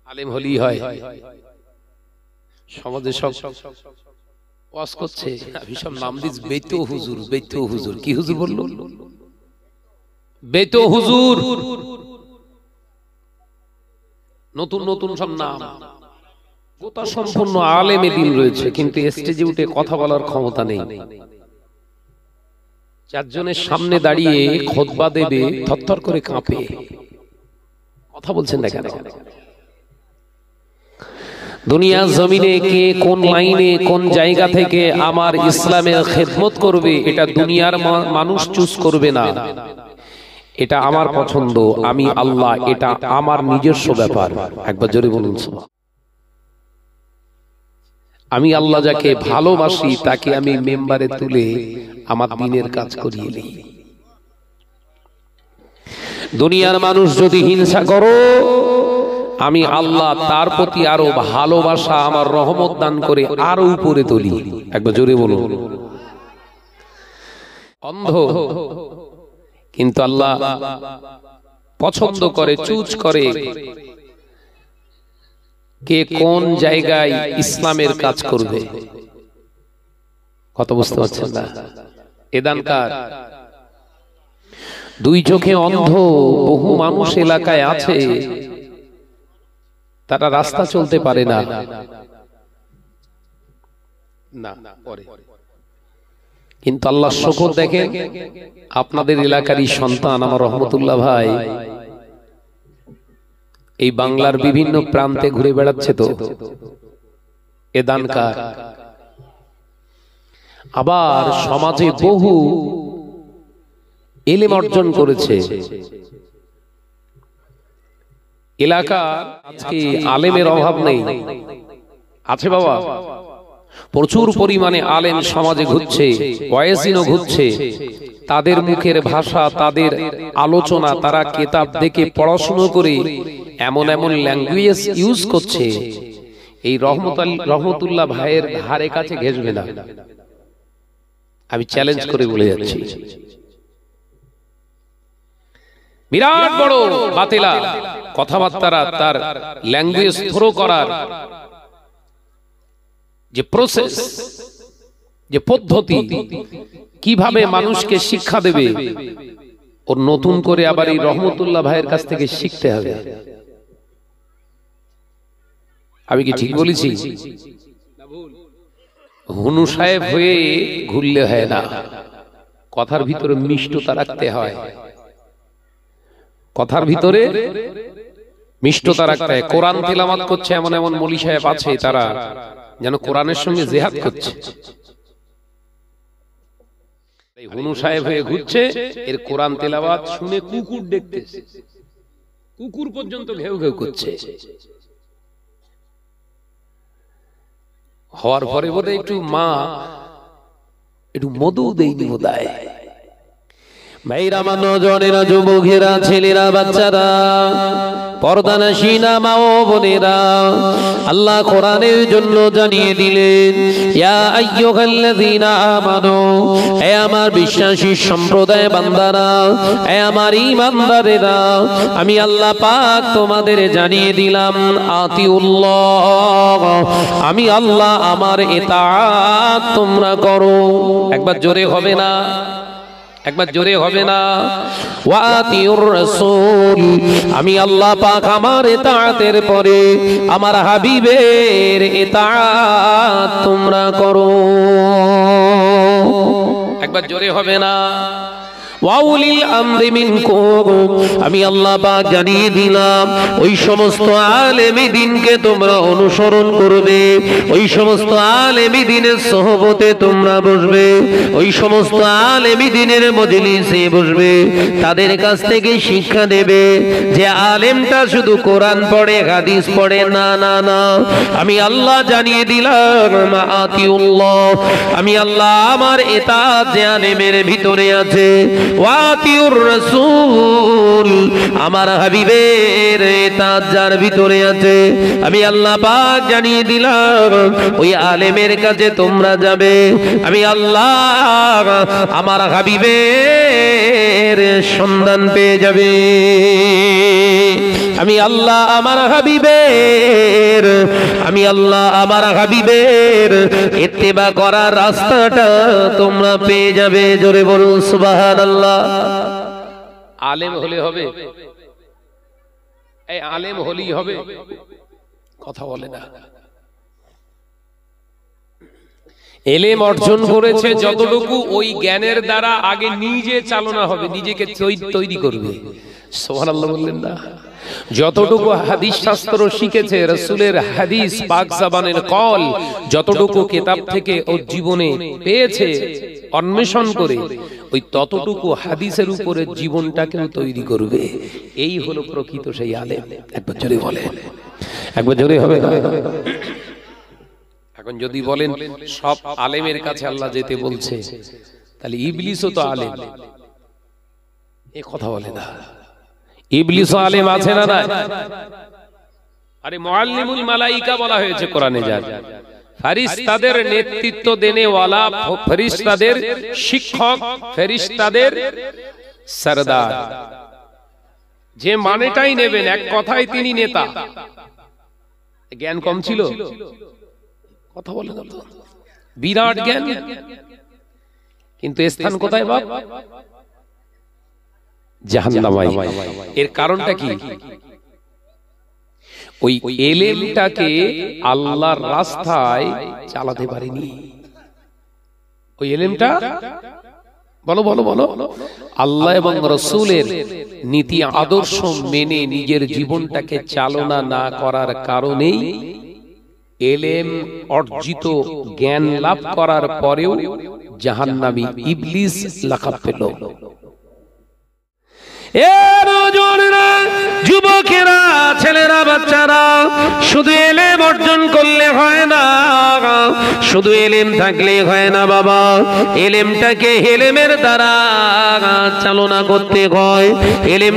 আলেম হলেই হয়। সমাজে সব ওয়াজ করছে, আমি সব নাম দিস বেতো হুজুর। বেতো হুজুর কি হুজুর বললো? বেতো হুজুর। নতুন নতুন সব নাম। গোটা সম্পূর্ণ আলেমে দিন রয়েছে, কিন্তু স্টেজে উঠে কথা বলার ক্ষমতা নেই। চারজনের সামনে দাঁড়িয়ে খুতবা দেবে, থরথর করে কাঁপে। কথা বলছেন না কেন? দুনিয়ার জমিনে কে কোন লাইনে কোন জায়গা থেকে আমার ইসলামের খেদমত করবে, এটা দুনিয়ার মানুষ চুজ করবে না। এটা আমার পছন্দ, আমি আল্লাহ, এটা আমার নিজস্ব ব্যাপার। একবার জোরে বলুন। আমি আল্লাহ যাকে ভালোবাসি তাকে আমি মেম্বারে তুলে আমার দ্বীনের কাজ করিয়ে নিই। দুনিয়ার মানুষ যদি হিংসা করো, আমি আল্লাহ তার প্রতি আরো ভালোবাসা, আমার রহমত দান করে আরো উপরে তুলি। একবার জোরে বলুন। অন্ধ, কিন্তু আল্লাহ পছন্দ করে, চুজ করে কে কোন জায়গায় ইসলামের কাজ করবে। কত বুঝতে পারছেন না? এদানকার দুই চোখে অন্ধ বহু মানুষ এলাকায় আছে, তারা রাস্তা চলতে পারে না। কিন্তু আল্লাহ শুকর দেখেন, আপনাদের এলাকারই সন্তান আমার রহমতুল্লাহ ভাই এই বাংলার বিভিন্ন প্রান্তে ঘুরে বেড়াচ্ছে। তো এদানকার আবার সমাজে বহু ইলম অর্জন করেছে। এলাকা আজকে আলেমের অভাব নেই, আছে বাবা, প্রচুর পরিমাণে আলেম সমাজে ঘুরছে, ওয়াইজিনও ঘুরছে। তাদের মুখের ভাষা, তাদের আলোচনা, তারা কিতাব দেখে পড়াশোনা করে এমন এমন ল্যাঙ্গুয়েজ ইউজ করছে, এই রহমতুল্লাহ ভাইয়ের ধারে কাছে ঘেসবে না। আমি চ্যালেঞ্জ করে বলে যাচ্ছি, বিরাট বড় বাতিলা কথাবার্তা, তার ল্যাঙ্গুয়েজ থ্রো করার যে প্রসেস, যে পদ্ধতি, কিভাবে মানুষকে শিক্ষা দেবে, ওর নতুন করে আবার এই রহমতুল্লাহ ভাইয়ের কাছ থেকে শিখতে হবে। আমি কি ঠিক বলেছি? হুনু সাহেব হয়ে ঘুরলে হয় না, কথার ভিতরে মিষ্টতা রাখতে হয়। কথার ভিতরে মিষ্টতা রাখতে হয়। কোরআন তিলাওয়াত করছে এমন এমন মৌলী সাহেব আছে, তারা যেন কোরআনের সঙ্গে জিহাদ করছে। হুনু সাহেব হয়ে ঘুরছে, এর কোরআন তেলাওয়াত শুনে কুকুর দেখতেছে, কুকুর পর্যন্ত ঘেউ ঘেউ করছে। হওয়ার পরে বোধ একটু মা একটু মধু দেয়নি বোধহয়। ভাইরা, আমার নজনেরা, যুবকেরা, ছেলেরা, বাচ্চারা, পর্দানাশীনা মা ও বোনেরা, আল্লাহ কোরআনের জন্য জানিয়ে দিলেন, ইয়া আইয়ুহাল্লাযীনা আমানু, হে আমার বিশ্বাসী সম্প্রদায় বান্দারা, হে আমার ঈমানদারেরা, আমি আল্লাহ পাক তোমাদের জানিয়ে দিলাম, আতিউল্লাহ, আমি আল্লাহ আমার ইতাআত তোমরা করো। একবার জোরে হবে না? একবার জোরে হবে না? ওয়া আতিউর রাসূল, আমি আল্লাহ পাক আমার ইতাআতের পরে আমার হাবিবের ইতাআত তোমরা করো। একবার জোরে হবে না? ওয়াউলিল আমরি মিনকুম, আমি আল্লাহ পাক জানিয়ে দিলাম, ওই সমস্ত আলেমী দ্বীনকে তোমরা অনুসরণ করবে, ওই সমস্ত আলেমী দ্বীনের সোহবতে তোমরা বসবে, ওই সমস্ত আলেমী দ্বীনের মজলিসে বসবে, তাদের কাছ থেকে শিক্ষা দেবে। যে আলেমটা শুধু কোরআন পড়ে, হাদিস পড়ে না, না না, আমি আল্লাহ জানিয়ে দিলাম, আতিউল্লাহ, আমি আল্লাহ আমার ইতাআত যে আলেমের ভিতরে আছে, ওয়াতিউর রাসূল, আমার হাবিবের ইতাআত যার ভিতরে আছে আমি আল্লাহ পাক জানিয়ে দিলাম ওই আলেমের কাছে তোমরা যাবে, আমি আল্লাহ আমার হাবিবের সন্ধান পেয়ে যাবে। আমি আল্লাহ আমার হাবিবের ইত্তেবা করার রাস্তাটা তোমরা পেয়ে যাবে। জোরে বলুন সুবহানাল্লাহ। আলেম হলে হবে, এই আলেম হলেই হবে, কথা বলে না। এলেম অর্জন করেছে যতটুকু, ওই জ্ঞানের দ্বারা আগে নিজে চালনা হবে, নিজেকে তৈরি করবে। সুবহানাল্লাহ বললেন না? যতটুকু হাদিস শাস্ত্র শিখেছে, রাসূলের হাদিস পাক জবানের কল যতটুকু কিতাব থেকে ও জীবনে পেয়েছে অন্বেষণ করে, ওই ততটুকু হাদিসের উপরে জীবনটাকে তৈরি করবে। এই হলো প্রকৃত সেই আলেম। একবার জোরে বলে, একবার জোরে হবে। এখন যদি বলেন সব আলেমের কাছে আল্লাহ যেতে বলছে, তাহলে ইবলিসও তো আলেম, এ কথা বলে না? ইবলিসও আলেম আছে না নাই? আরে মুআল্লিমুল মালাইকা বলা হয়েছে কোরআনে, যার ফেরেশতাদের নেতৃত্ব দেনেওয়ালা, ফেরেশতাদের শিক্ষক, ফেরেশতাদের সরদার, যে মানেটাই নেবেন এক কথায় তিনি নেতা। জ্ঞান কম ছিল? কথা বলে না তো? বিরাট জ্ঞান, কিন্তু স্থান কোথায় বাপ? জাহান্নামায়। এর কারণটা কি? ওই এলেমটাকে আল্লাহর রাস্তায় চালাতে পারেনি। ওই এলেমটা বলো বলো বলো, আল্লাহ এবং রাসূলের নীতি আদর্শ মেনে নিজের জীবনটাকে চালনা না করার কারণেই এলেম অর্জিত জ্ঞান লাভ করার পরেও জাহান্নামী ইবলিস লাকাব পেল। যুবকেরা, ছেলেরা, বাচ্চারা, শুধু এলেম অর্জন করলে হয় না, শুধু এলেম থাকলে হয় না বাবা। এলেমটাকে এলেমের দ্বারা চালনা করতে হয়। এলেম